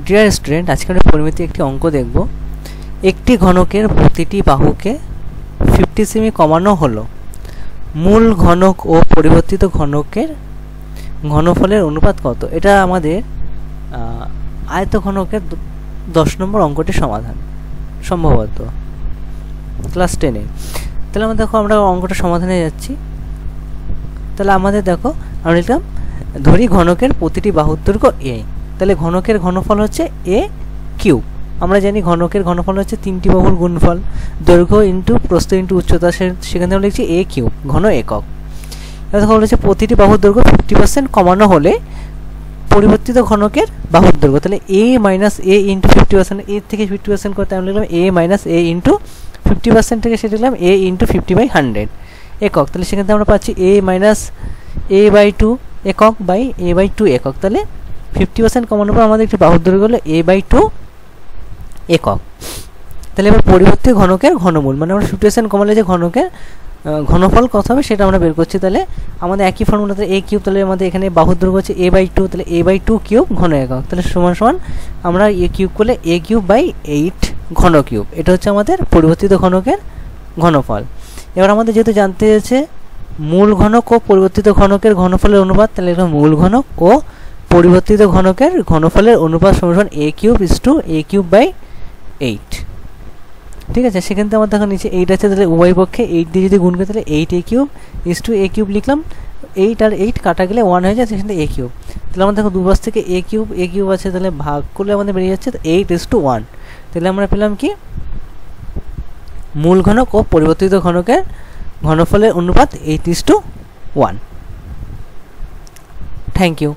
Dear student, আজকে আমরা পরিমিতি একটি অঙ্ক দেখব। একটি ঘনকের প্রতিটি বাহুকে 50 সেমি কমানো হলো। মূল ঘনক ও পরিবর্তিত ঘনকের ঘনফলের অনুপাত কত? এটা আমাদের আয়তঘনকের 10 নম্বর অঙ্কটির সমাধান, সম্ভবত ক্লাস 10-এ। তাহলে আমরা দেখো, আমরা অঙ্কটা সমাধানে যাচ্ছি। তাহলে আমাদের দেখো, আমরা লিখলাম ধরি ঘনকের প্রতিটি বাহুর দৈর্ঘ্য এ। তাহলে ঘনকের ঘনফল হচ্ছে এ কিউব। আমরা জানি ঘনকের ঘনফল হচ্ছে 3টি বাহুর গুণফল, দৈর্ঘ্য ইন্টু প্রস্থ ইন্টু উচ্চতা। সেখানে আমরা লিখছি এ কিউব, ঘন একক। এবার দেখো বলেছে প্রতিটি বাহুর দৈর্ঘ্য 50% কমানো হলে পরিবর্তিত ঘনকের বাহুর দৈর্ঘ্য। তাহলে এ মাইনাস এ ইন্টু 50%, এর থেকে 50% করতে আমরা লিখলাম এ মাইনাস এ ইন্টু 50% থেকে সেটা লিখলাম এ ইন্টু 50/100 একক। তাহলে সেখান থেকে আমরা পাচ্ছি এ মাইনাস a/2 একক বাই a/2 একক। তাহলে 50% কমানোর পর আমাদের একটি বাহুর দৈর্ঘ্য হলো a/2 একক। তাহলে এবার পরিবর্তিত ঘনকের ঘনমূল, মানে আমরা 50% কমালে যে ঘনকের ঘনফল কত হবে সেটা আমরা বের করছি। তাহলে আমাদের একই ফর্মুলাতে এ কিউব, তাহলে আমাদের এখানে বাহুর দৈর্ঘ্য হচ্ছে a/2, তাহলে a/2 কিউব ঘন একক। তাহলে সমান সমান আমরা এ কিউব করলে a কিউব বাই 8 ঘন কিউব। এটা হচ্ছে আমাদের পরিবর্তিত ঘনকের ঘনফল। এবার আমাদের যেহেতু জানতে হয়েছে মূল ঘনক ও পরিবর্তিত ঘনকের ঘনফলের অনুপাত, তাহলে এটা মূল ঘনক ও পরিবর্তিত ঘনকের ঘনফলের অনুপাত সমান a cube is to a cube by 8। ঠিক আছে, সেখান থেকে আমার দেখো নিচে 8 আছে, তাহলে উভয় পক্ষে 8 দিয়ে যদি গুণ করি তাহলে 8a cube is to a cube লিখলাম। 8 আর 8 কাটা গেলে 1 হয়ে যায়, সেখান থেকে a কিউব। তাহলে আমার দেখো দুপাশ থেকে a কিউব আছে, তাহলে ভাগ করলে আমাদের বেরিয়ে যাচ্ছে 8:1। তাহলে আমরা পেলাম কি মূল ঘনক ও পরিবর্তিত ঘনকের ঘনফলের অনুপাত 8:1। Thank you.